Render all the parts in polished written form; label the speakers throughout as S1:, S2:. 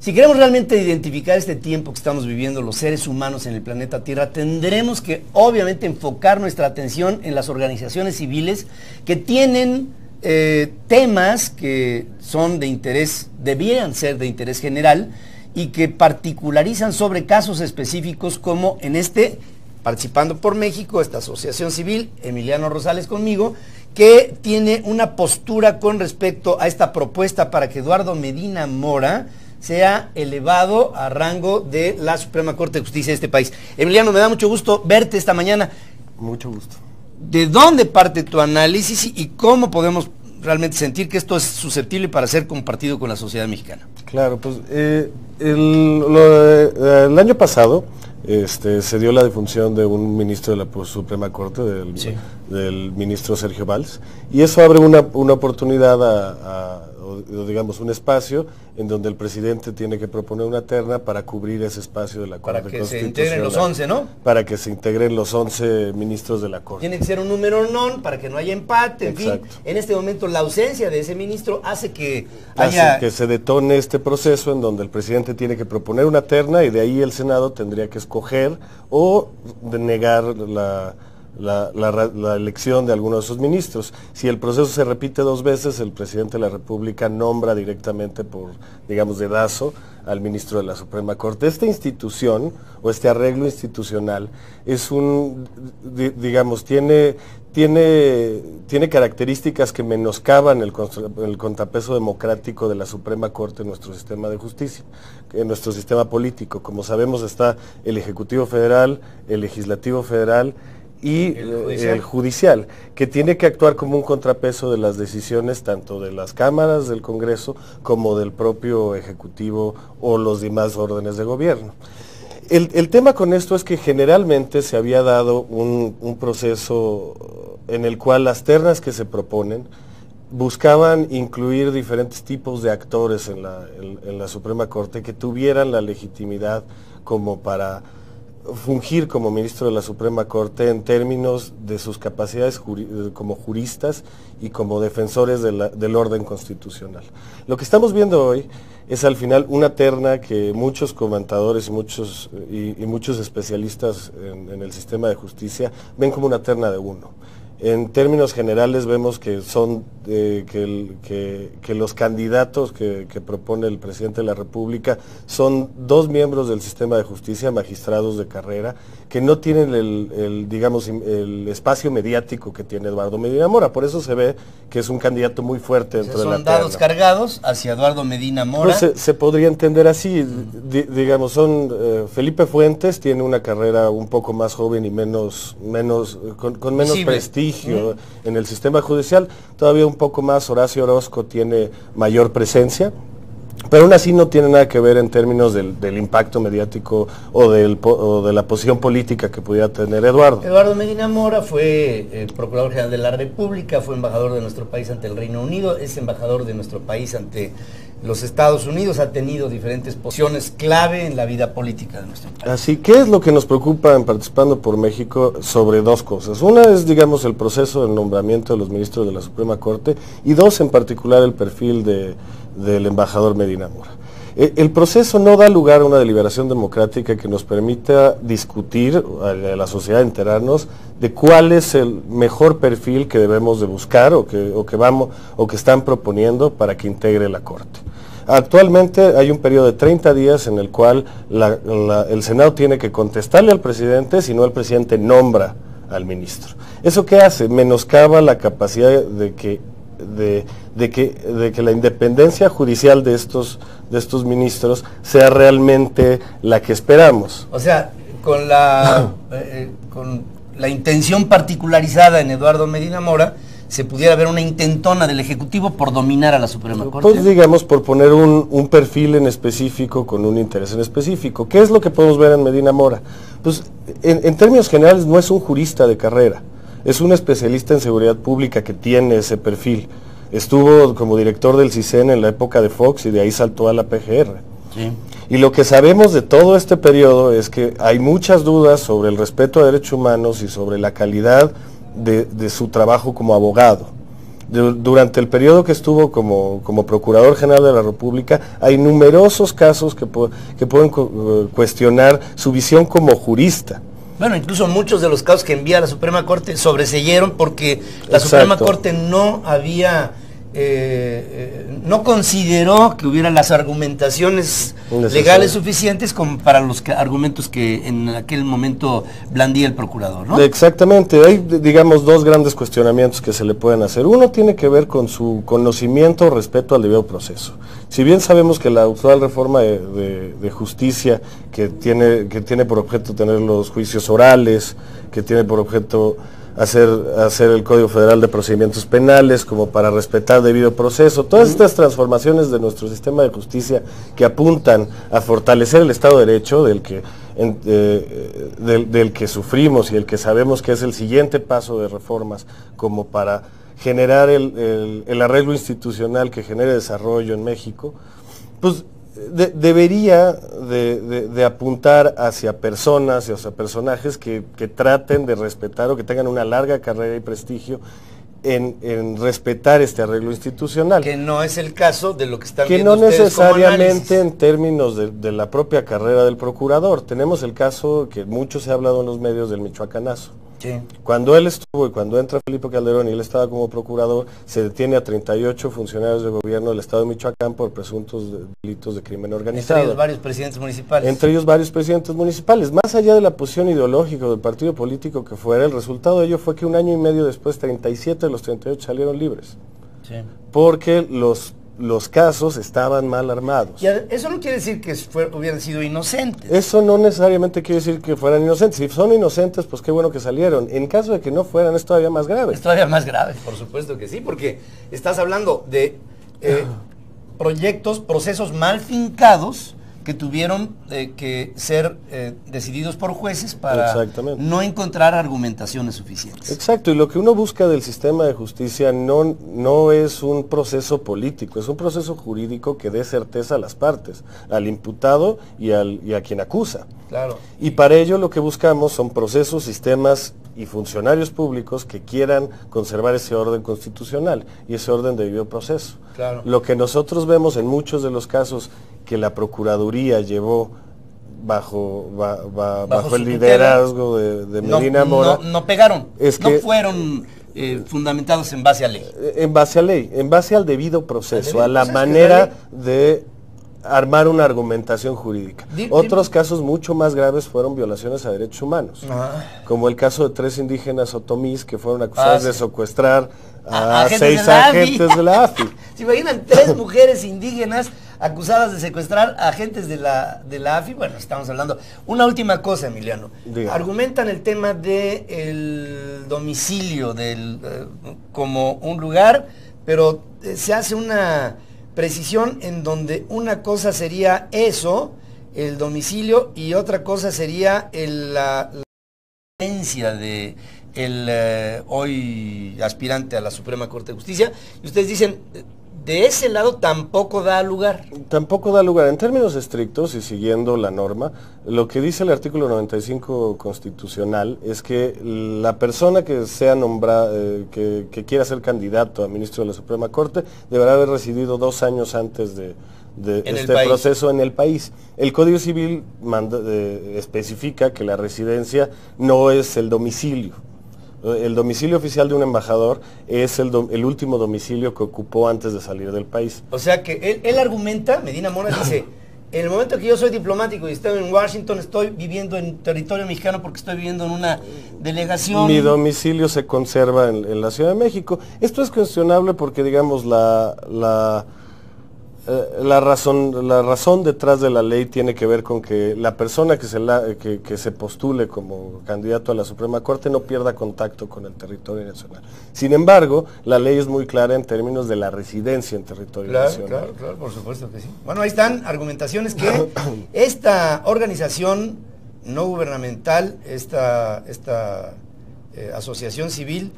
S1: Si queremos realmente identificar este tiempo que estamos viviendo los seres humanos en el planeta Tierra, tendremos que obviamente enfocar nuestra atención en las organizaciones civiles que tienen temas que son de interés, debieran ser de interés general y que particularizan sobre casos específicos como en este, participando por México, esta asociación civil, Emiliano Rosales conmigo, que tiene una postura con respecto a esta propuesta para que Eduardo Medina Mora sea elevado a rango de la Suprema Corte de Justicia de este país. Emiliano, me da mucho gusto verte esta mañana.
S2: Mucho gusto.
S1: ¿De dónde parte tu análisis y cómo podemos realmente sentir que esto es susceptible para ser compartido con la sociedad mexicana?
S2: Claro, pues el año pasado se dio la defunción de un ministro de la Suprema Corte, del ministro Sergio Valls, y eso abre una oportunidad o digamos un espacio en donde el presidente tiene que proponer una terna para cubrir ese espacio de la Corte Constitucional.
S1: Para que se integren los 11, ¿no?
S2: Para que se integren los 11 ministros de la Corte.
S1: Tiene que ser un número non para que no haya empate, en
S2: Exacto.
S1: fin. En este momento la ausencia de ese ministro hace que
S2: se detone este proceso en donde el presidente tiene que proponer una terna y de ahí el Senado tendría que escoger o negar la elección de alguno de sus ministros. Si el proceso se repite 2 veces, el presidente de la República nombra directamente por, digamos, dedazo al ministro de la Suprema Corte. Esta institución, o este arreglo institucional, es digamos, tiene características que menoscaban el contrapeso democrático de la Suprema Corte en nuestro sistema de justicia, en nuestro sistema político. Como sabemos, está el Ejecutivo Federal, el Legislativo Federal, y el judicial, que tiene que actuar como un contrapeso de las decisiones tanto de las cámaras del Congreso como del propio Ejecutivo o los demás órdenes de gobierno. El tema con esto es que generalmente se había dado un proceso en el cual las ternas que se proponen buscaban incluir diferentes tipos de actores en la Suprema Corte que tuvieran la legitimidad como para fungir como ministro de la Suprema Corte en términos de sus capacidades como juristas y como defensores del orden constitucional. Lo que estamos viendo hoy es al final una terna que muchos comentadores y muchos especialistas en el sistema de justicia ven como una terna de uno. En términos generales vemos que son que los candidatos que propone el presidente de la República son 2 miembros del sistema de justicia, magistrados de carrera, que no tienen el espacio mediático que tiene Eduardo Medina Mora. Por eso se ve que es un candidato muy fuerte dentro de la terna.
S1: Son dados cargados hacia Eduardo Medina Mora.
S2: Pues se podría entender así, digamos, Felipe Fuentes tiene una carrera un poco más joven y con menos prestigio en el sistema judicial, todavía un poco más. Horacio Orozco tiene mayor presencia, pero aún así no tiene nada que ver en términos del impacto mediático o de la posición política que pudiera tener Eduardo.
S1: Eduardo Medina Mora fue Procurador General de la República, fue embajador de nuestro país ante el Reino Unido, es embajador de nuestro país ante los Estados Unidos, ha tenido diferentes posiciones clave en la vida política de nuestro país.
S2: Así, ¿qué es lo que nos preocupa en Participando por México sobre 2 cosas? Una es, digamos, el proceso del nombramiento de los ministros de la Suprema Corte, y 2, en particular, el perfil del embajador Medina Mora. El proceso no da lugar a una deliberación democrática que nos permita discutir, a la sociedad enterarnos de cuál es el mejor perfil que debemos de buscar o que están proponiendo para que integre la Corte. Actualmente hay un periodo de 30 días en el cual el Senado tiene que contestarle al presidente, si no el presidente nombra al ministro. ¿Eso qué hace? Menoscaba la capacidad de que la independencia judicial de estos ministros sea realmente la que esperamos.
S1: O sea, con la intención particularizada en Eduardo Medina Mora, se pudiera ver una intentona del Ejecutivo por dominar a la Suprema Corte.
S2: Pues digamos, por poner un perfil en específico con un interés en específico. ¿Qué es lo que podemos ver en Medina Mora? Pues en términos generales no es un jurista de carrera, es un especialista en seguridad pública que tiene ese perfil. Estuvo como director del CISEN en la época de Fox y de ahí saltó a la PGR.
S1: Sí.
S2: Y lo que sabemos de todo este periodo es que hay muchas dudas sobre el respeto a derechos humanos y sobre la calidad de su trabajo como abogado. Durante el periodo que estuvo como Procurador General de la República, hay numerosos casos que pueden cuestionar su visión como jurista.
S1: Bueno, incluso muchos de los casos que envía la Suprema Corte sobreseyeron porque la Suprema Corte no había, no consideró que hubiera las argumentaciones legales suficientes como para los argumentos que en aquel momento blandía el procurador, ¿no?
S2: Exactamente, hay, digamos, dos grandes cuestionamientos que se le pueden hacer. Uno tiene que ver con su conocimiento respecto al debido proceso. Si bien sabemos que la actual reforma de justicia, que tiene por objeto tener los juicios orales, que tiene por objeto hacer el Código Federal de Procedimientos Penales como para respetar debido proceso, todas estas transformaciones de nuestro sistema de justicia que apuntan a fortalecer el Estado de Derecho, del que sufrimos y el que sabemos que es el siguiente paso de reformas como para generar el arreglo institucional que genere desarrollo en México, pues debería de apuntar hacia personas y hacia personajes que traten de respetar o que tengan una larga carrera y prestigio en respetar este arreglo institucional.
S1: Que no es el caso de lo que están viendo
S2: ustedes. Que no
S1: ustedes
S2: necesariamente en términos de la propia carrera del procurador. Tenemos el caso que mucho se ha hablado en los medios del michoacanazo.
S1: Sí.
S2: Cuando él estuvo y cuando entra Felipe Calderón y él estaba como procurador, se detiene a 38 funcionarios de gobierno del estado de Michoacán por presuntos delitos de crimen organizado.
S1: Entre ellos varios presidentes municipales.
S2: Entre ellos varios presidentes municipales. Más allá de la posición ideológica del partido político que fuera, el resultado de ello fue que un año y medio después 37 de los 38 salieron libres. Sí. Porque los casos estaban mal armados.
S1: Y eso no quiere decir que hubieran sido inocentes.
S2: Eso no necesariamente quiere decir que fueran inocentes. Si son inocentes, pues qué bueno que salieron. En caso de que no fueran, es todavía más grave.
S1: Es todavía más grave, por supuesto que sí, porque estás hablando de procesos mal fincados que tuvieron que ser decididos por jueces para no encontrar argumentaciones suficientes.
S2: Exacto, y lo que uno busca del sistema de justicia no es un proceso político, es un proceso jurídico que dé certeza a las partes, al imputado y a quien acusa.
S1: Claro.
S2: Y para ello lo que buscamos son procesos, sistemas y funcionarios públicos que quieran conservar ese orden constitucional y ese orden de debido proceso.
S1: Claro.
S2: Lo que nosotros vemos en muchos de los casos que la Procuraduría llevó bajo el liderazgo de Medina Mora.
S1: No pegaron, no fueron fundamentados en base a ley.
S2: En base a ley, en base al debido proceso, a la manera de armar una argumentación jurídica. Otros casos mucho más graves fueron violaciones a derechos humanos, como el caso de 3 indígenas otomís que fueron acusados de secuestrar a 6 agentes de la AFI.
S1: ¿Se imaginan 3 mujeres indígenas acusadas de secuestrar a agentes de la AFI? Bueno, estamos hablando. Una última cosa, Emiliano.
S2: Dígame.
S1: Argumentan el tema del domicilio como un lugar, pero se hace una precisión en donde una cosa sería eso, el domicilio, y otra cosa sería la esencia de el hoy aspirante a la Suprema Corte de Justicia. Y ustedes dicen, de ese lado tampoco da lugar.
S2: Tampoco da lugar. En términos estrictos y siguiendo la norma, lo que dice el artículo 95 constitucional es que la persona que sea nombrada, que quiera ser candidato a ministro de la Suprema Corte, deberá haber residido 2 años antes de este proceso en el país. El Código Civil especifica que la residencia no es el domicilio. El domicilio oficial de un embajador es el último domicilio que ocupó antes de salir del país.
S1: O sea que él argumenta, Medina Mora dice, en el momento que yo soy diplomático y estoy en Washington, estoy viviendo en territorio mexicano porque estoy viviendo en una delegación.
S2: Mi domicilio se conserva en la Ciudad de México. Esto es cuestionable porque, digamos, la razón detrás de la ley tiene que ver con que la persona que se postule como candidato a la Suprema Corte no pierda contacto con el territorio nacional. Sin embargo, la ley es muy clara en términos de la residencia en territorio nacional.
S1: Claro, por supuesto que sí. Bueno, ahí están argumentaciones que esta organización no gubernamental, esta asociación civil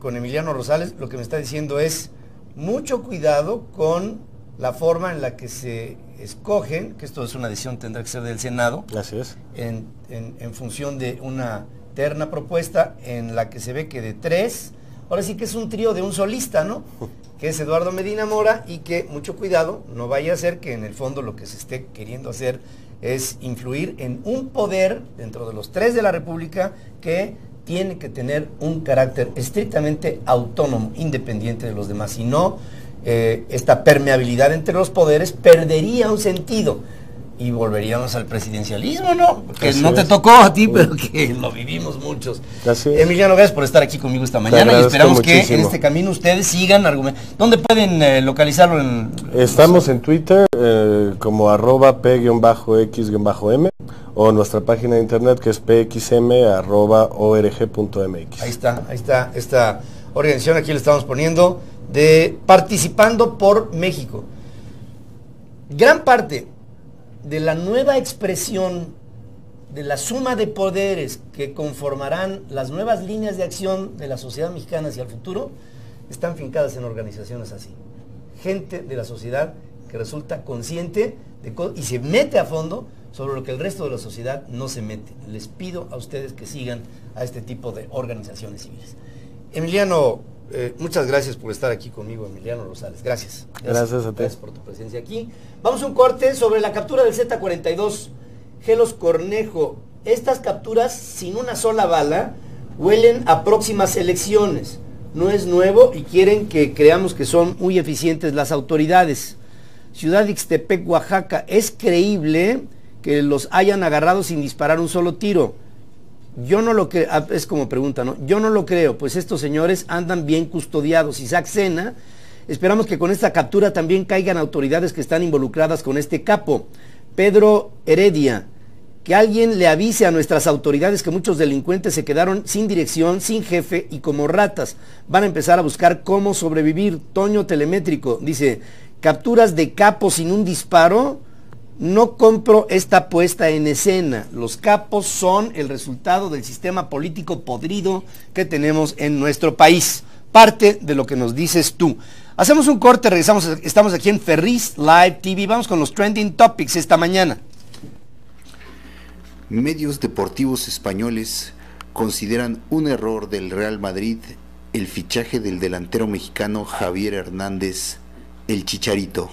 S1: con Emiliano Rosales, lo que me está diciendo es mucho cuidado con la forma en la que se escogen, que esto es una decisión, tendrá que ser del Senado.
S2: Así es.
S1: En función de una terna propuesta en la que se ve que de 3 ahora sí que es un trío de un solista, ¿no? Que es Eduardo Medina Mora, y que, mucho cuidado, no vaya a ser que en el fondo lo que se esté queriendo hacer es influir en un poder dentro de los 3 de la República que tiene que tener un carácter estrictamente autónomo, independiente de los demás. Si no, esta permeabilidad entre los poderes perdería un sentido y volveríamos al presidencialismo, ¿no? Que no te tocó a ti, pero que lo vivimos muchos. Emiliano, gracias por estar aquí conmigo esta mañana y esperamos que en este camino ustedes sigan argumentando. ¿Dónde pueden localizarlo?
S2: Estamos en Twitter como @p_x_m o nuestra página de internet que es pxm@org.mx.
S1: Ahí está esta organización, aquí le estamos poniendo, de Participando por México. Gran parte de la nueva expresión de la suma de poderes que conformarán las nuevas líneas de acción de la sociedad mexicana hacia el futuro están fincadas en organizaciones así. Gente de la sociedad que resulta consciente y se mete a fondo sobre lo que el resto de la sociedad no se mete. Les pido a ustedes que sigan a este tipo de organizaciones civiles. Emiliano, muchas gracias por estar aquí conmigo, Emiliano Rosales. Gracias.
S2: Gracias a ti.
S1: Gracias por tu presencia aquí. Vamos a un corte sobre la captura del Z-42. Gelos Cornejo. Estas capturas, sin una sola bala, huelen a próximas elecciones. No es nuevo y quieren que creamos que son muy eficientes las autoridades. Ciudad de Ixtepec, Oaxaca. ¿Es creíble que los hayan agarrado sin disparar un solo tiro? Yo no lo creo, es como pregunta, ¿no? Yo no lo creo, pues estos señores andan bien custodiados. Isaac Sena, esperamos que con esta captura también caigan autoridades que están involucradas con este capo. Pedro Heredia, que alguien le avise a nuestras autoridades que muchos delincuentes se quedaron sin dirección, sin jefe y como ratas van a empezar a buscar cómo sobrevivir. Toño Telemétrico dice, capturas de capos sin un disparo. No compro esta puesta en escena. Los capos son el resultado del sistema político podrido que tenemos en nuestro país. Parte de lo que nos dices tú. Hacemos un corte, regresamos, estamos aquí en Ferris Live TV. Vamos con los trending topics esta mañana.
S3: Medios deportivos españoles consideran un error del Real Madrid el fichaje del delantero mexicano Javier Hernández, el Chicharito.